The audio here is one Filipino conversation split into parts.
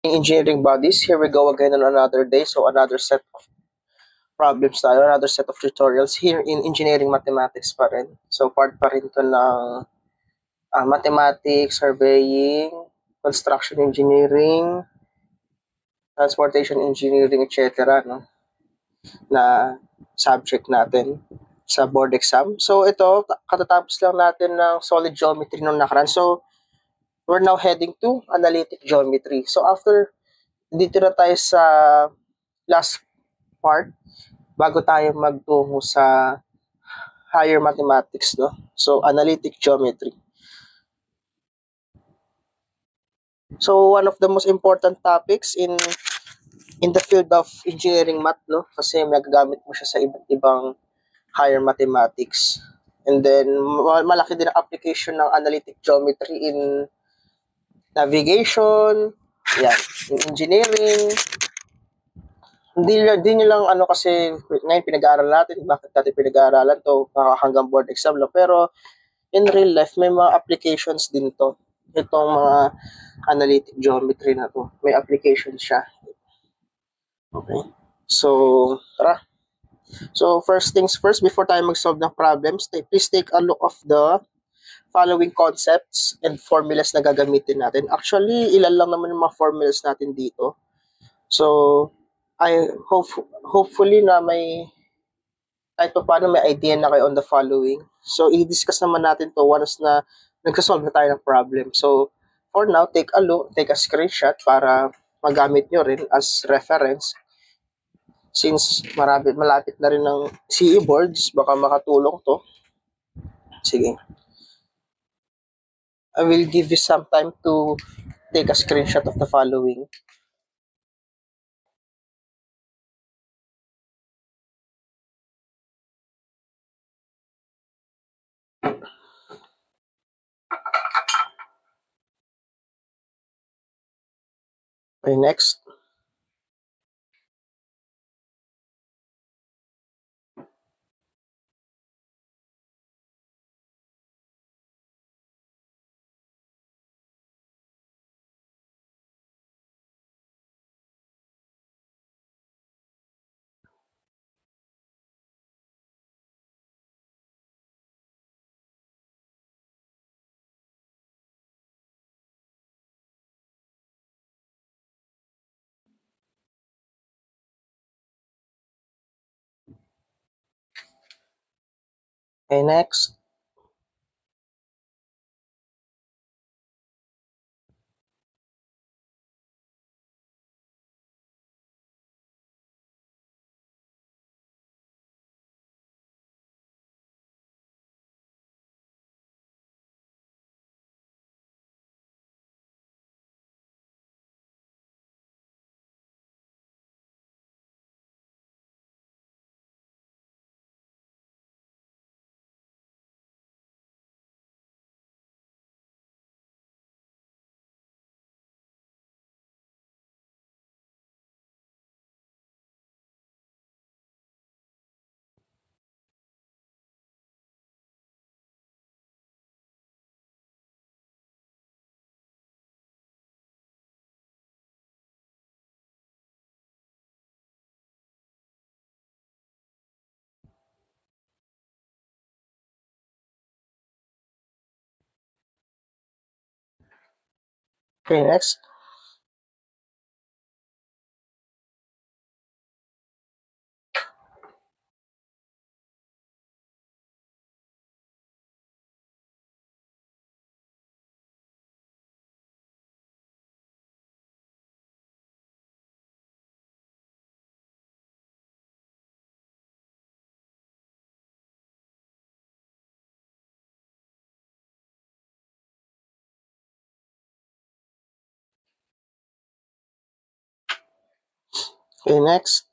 Engineering bodies, here we go again on another day. So another set of problems tayo, another set of tutorials here in engineering mathematics pa rin. So part pa rin to ng mathematics, surveying, construction engineering, transportation engineering, etc. No? Na subject natin sa board exam. So ito, katatapos lang natin ng solid geometry nung nakaraan. So we're now heading to analytic geometry. So after, dito na tayo sa last part bago tayo magtungo sa higher mathematics, no? So analytic geometry. So one of the most important topics in the field of engineering math, no? Kasi magagamit mo siya sa iba't ibang higher mathematics. And then malaki din ang application ng analytic geometry in navigation, yan, in engineering. Hindi nyo lang kasi ngayon pinag-aaralan natin, bakit natin pinag-aaralan to, hanggang board exam lang. Pero in real life, may mga applications din to. Itong mga analytic geometry na to. May application siya. Okay. So, tara. So, first things first, before tayo mag-solve ng problems, please take a look of the following concepts and formulas na gagamitin natin. Actually, ilan lang naman yung mga formulas natin dito. So, I hopefully na may kahit pa paano may idea na kayo on the following. So, i-discuss naman natin to once na nagsasolve na tayo ng problem. So, for now, take a look, take a screenshot para magamit nyo rin as reference. Since malapit na rin ng CE boards, baka makatulong to. Sige. I will give you some time to take a screenshot of the following. Okay, next. Okay, next. Okay, next. Okay, next.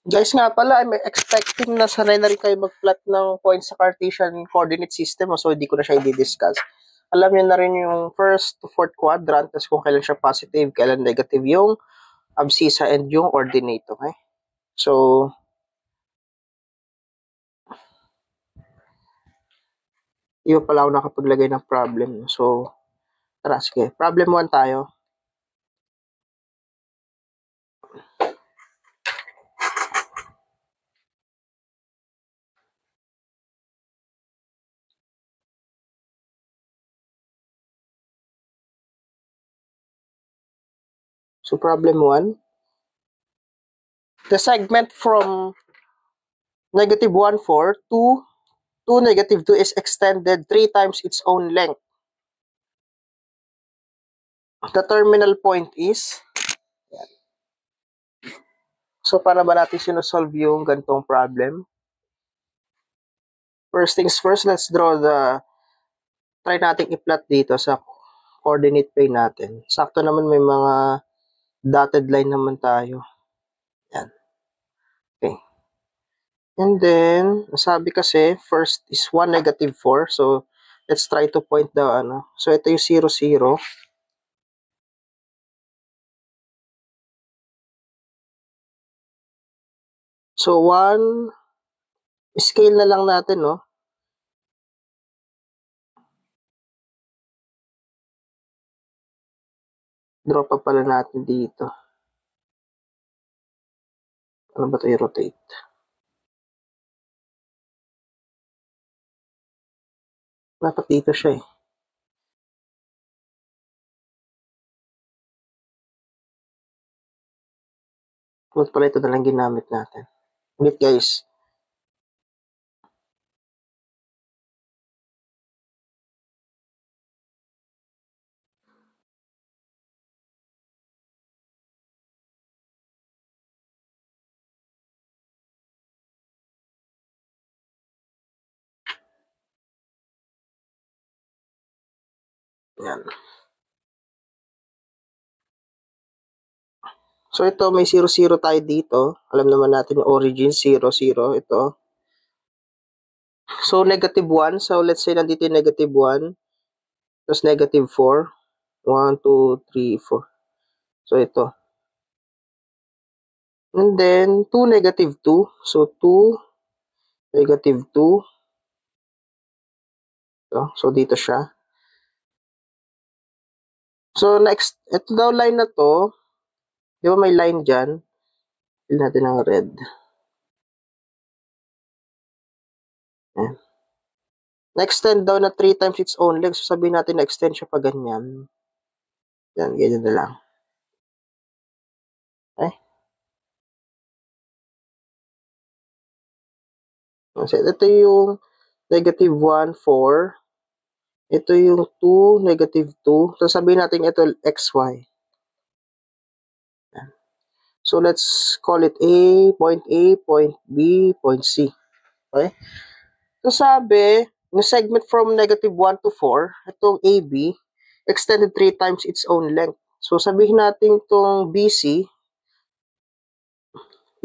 Guys nga pala, I'm expecting na sanay na rin kayo mag-plot ng points sa Cartesian coordinate system, so hindi ko na siya i-discuss. alam niyo na rin yung first to fourth quadrant, tapos kung kailan siya positive, kailan negative yung abscissa and yung ordinate, okay? So, iyo pala ako nakapaglagay ng problem. So, tara, sige. Problem 1 tayo. So, problem 1. The segment from negative 1, 4 to negative 2 is extended 3 times its own length. The terminal point is, so para ba natin sinusolve yung ganitong problem? First things first, let's draw try natin i-plot dito sa coordinate plane natin. Sakto naman may mga dotted line naman tayo. Yan. Okay. And then, sabi kasi, first is 1, negative 4. So, let's try to point the, So, ito yung 0, 0. So, 1, scale na lang natin, no? Draw pa pala natin dito. Ano ba ito i-rotate? Dapat dito siya eh. Dapat pala ito na lang ginamit natin. Ulit guys. Yan. So, ito, may 0, 0 tayo dito. Alam naman natin yung origin, 0, 0. Ito. So, negative 1. So, let's say nandito yung negative 1. Tapos negative 4. 1, 2, 3, 4. So, ito. And then, 2, negative 2. So, 2, negative 2. So, dito siya. So, next, ito daw line na to. Di ba may line dyan? Fill natin ng red. Ayan. Na-extend daw na 3 times its own length. So, sabihin natin na-extend siya pa ganyan. Yan, ganyan na lang. Okay? So, ito yung negative 1, 4. Ito yung 2, negative 2. So, sabihin natin ito xy. Yan. So, let's call it A, point B, point C. Okay? So, sabi, yung segment from negative 1 to 4, itong AB, extended 3 times its own length. So, sabihin natin itong BC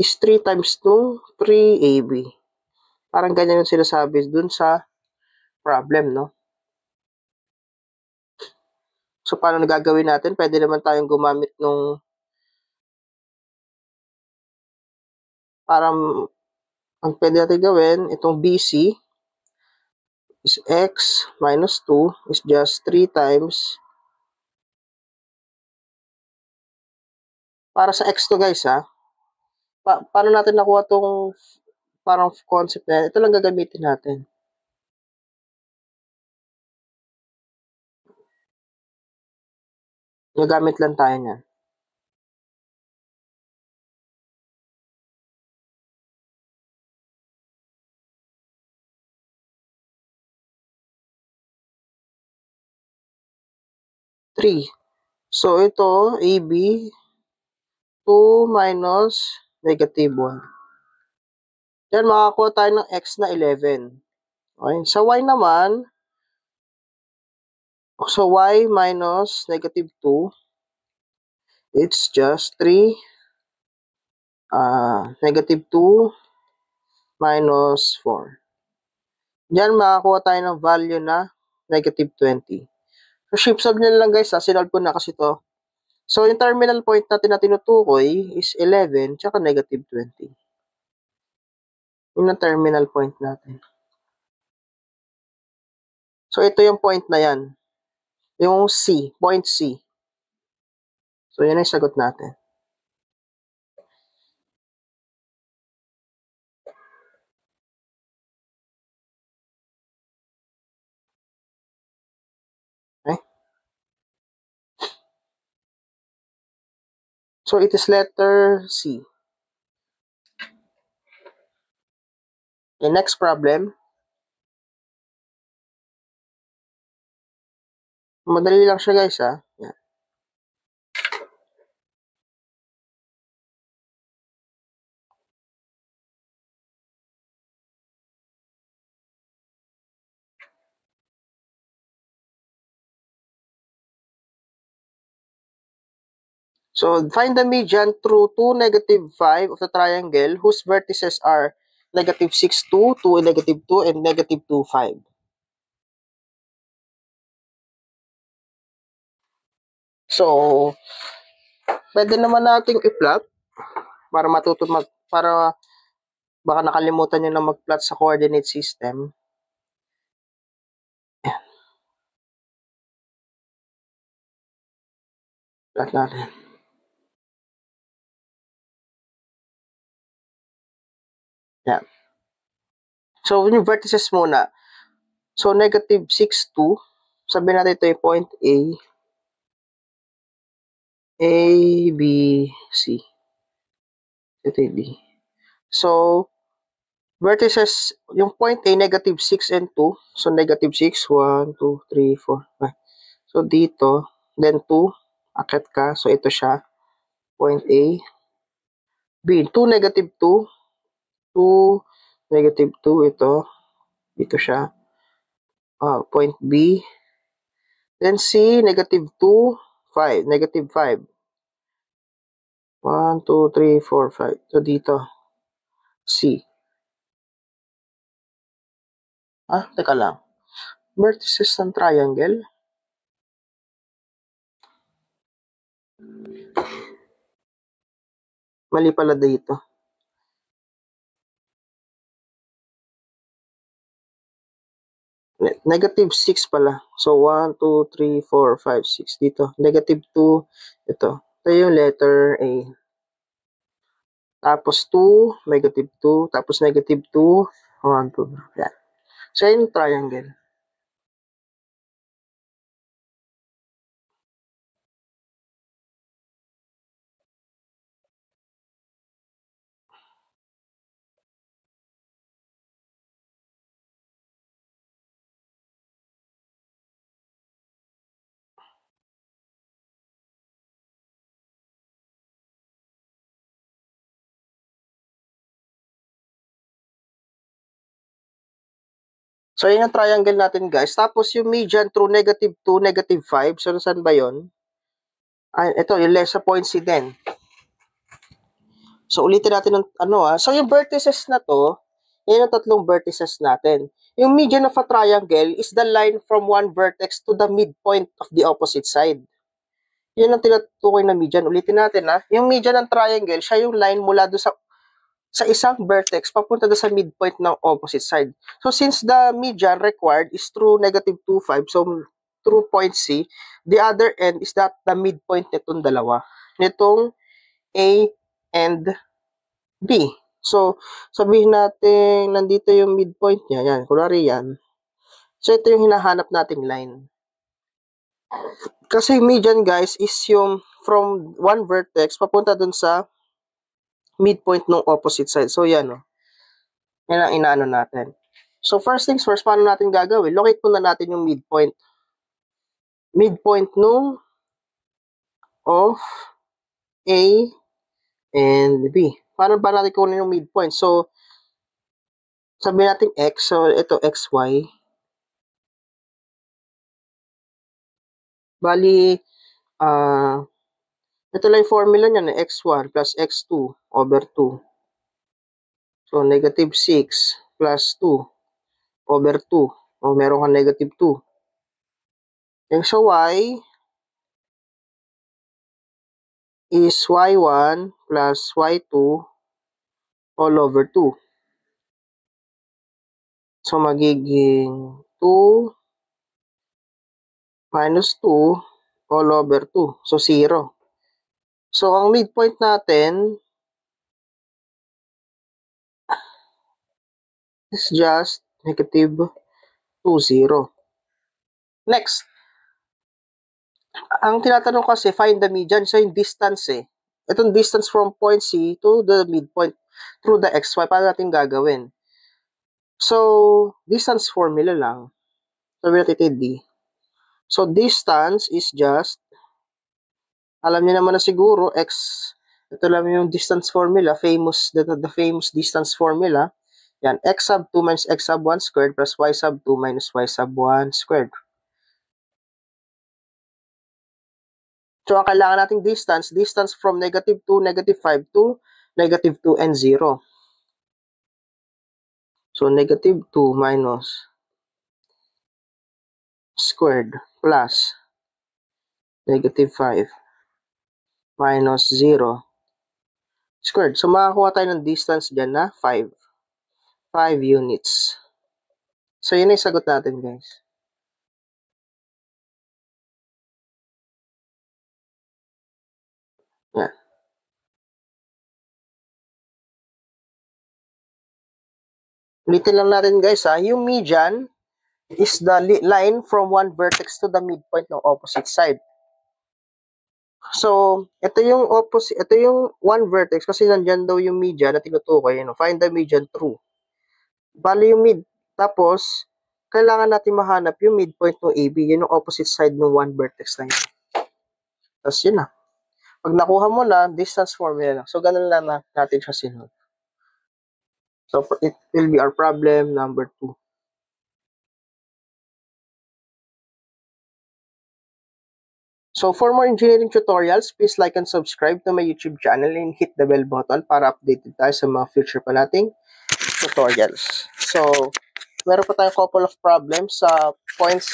is 3 times 2, 3AB. Parang ganyan yung sinasabi dun sa problem, no? So, paano nagagawin natin? Pwede naman tayong gumamit nung parang ang pwede natin gawin, itong BC is x minus 2 is just 3 times. Para sa x to guys, ha? Paano natin nakuha tong parang concept na yan? Ito lang gagamitin natin. Gagamit lang tayo niyan. Three. So, ito, AB, 2 minus negative 1. Yan, makakuha tayo ng x na 11. Okay? Sa y naman, so y minus negative 2, it's just 3, negative 2 minus 4. Diyan, makakuha tayo ng value na negative 20. So, shape solve nyo lang guys ha. Sinolve ko na kasi to. So, yung terminal point natin na tinutukoy is 11 tsaka negative 20. Yun ang terminal point natin. So, ito yung point na yan. Yung C, point C. So, yan ang sagot natin. Okay? So, it is letter C. The next problem. Madali lang siya guys ha. Yan. So, find the median through 2, negative 5 of the triangle whose vertices are negative 6, 2, 2, negative 2, and negative 2, 5. So, pwede naman nating i-plot para para baka nakalimutan nyo na mag-plot sa coordinate system. Plot natin. Yan. So, yung vertices muna. So, negative 6, 2. Sabihin natin ito yung point A, B, C. Ito yung D. So, vertices, yung point A, negative 6 and 2. So, negative 6, 1, 2, 3, 4, 5. So, dito, then 2, akit ka. So, ito siya, point A. B, 2, negative 2. 2, negative 2, ito. Dito siya. Point B. Then C, negative 2, 5. Negative 5. 1, 2, 3, 4, 5. So, dito. C. Teka lang. Vertices ng triangle. Mali pala dito. Negative 6 pala. So, 1, 2, 3, 4, 5, 6. Dito. Negative 2. Ito. Ito yung letter A. Tapos 2, negative 2. Tapos negative 2. 1, 2. Yan. So, yun yung triangle. So, yun yung triangle natin, guys. Tapos, yung median through negative 2, negative 5. So, saan ba yun? Ito, yung less sa point C din. So, ulitin natin ng So, yung vertices na to, yan yung tatlong vertices natin. Yung median of a triangle is the line from one vertex to the midpoint of the opposite side. Yun ang tinutukoy na median. Ulitin natin ha. Yung median ng triangle, siya yung line mula doon sa isang vertex papunta doon sa midpoint ng opposite side. So, since the median required is through negative 2, 5, so through point C, the other end is the midpoint nitong dalawa. Nitong A and B. So, sabihin natin, nandito yung midpoint niya. Yan, kunwari yan. So, ito yung hinahanap nating line. Kasi median, guys, is yung from one vertex papunta dun sa midpoint ng opposite side. So, yan, yan ang inaano natin. So, first things first, paano natin gagawin? Locate muna natin yung midpoint. Midpoint nung of A and B. Paano ba natin kunin yung midpoint? So, sabihin natin X. So, ito, XY. Bali, ito lang yung formula niya na x1 plus x2 over 2. So, negative 6 plus 2 over 2. O, meron kang negative 2. Okay, so y is y1 plus y2 all over 2. So, magiging 2 minus 2 all over 2. So, 0. So, ang midpoint natin is just negative 2, 0. Next, ang tinatanong kasi, find the median. So, yung distance eh. Itong distance from point C to the midpoint through the xy. Paano natin gagawin? So, distance formula lang. Sabi natin D. So, distance is just, alam niyo naman na siguro, ito lang yung distance formula, the famous distance formula. Yan, x sub 2 minus x sub 1 squared plus y sub 2 minus y sub 1 squared. So, ang kailangan nating distance from negative 2, negative 5 to negative 2 and 0. So, negative 2 minus squared plus negative 5 minus 0 squared. So, makakuha tayo ng distance dyan na 5. 5 units. So, yun ay sagot natin, guys. Yan. Ulitin lang natin, guys, ha. Yung median is the line from one vertex to the midpoint ng opposite side. So, ito yung opposite, ito yung one vertex kasi nandyan daw yung median na tinutukoy. Find the median true. Bali yung tapos, kailangan natin mahanap yung midpoint ng AB, yun yung opposite side ng one vertex na yun. Tapos yun na. Pag nakuha mo na, distance formula lang. So, ganun lang natin siya sinod. So, it will be our problem number 2. So, for more engineering tutorials, please like and subscribe to my YouTube channel and hit the bell button para updated tayo sa mga future pa nating tutorials. So, meron pa tayong couple of problems sa points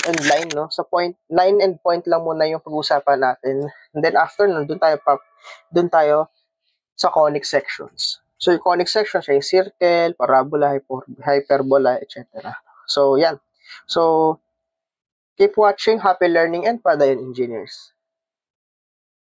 and line, no? Sa line and point lang muna yung pag-uusapan natin. And then after nun, dun tayo sa conic sections. So, yung conic sections ay circle, parabola, hyperbola, etc. So, yan. So, keep watching, happy learning, and Padayon Engineers.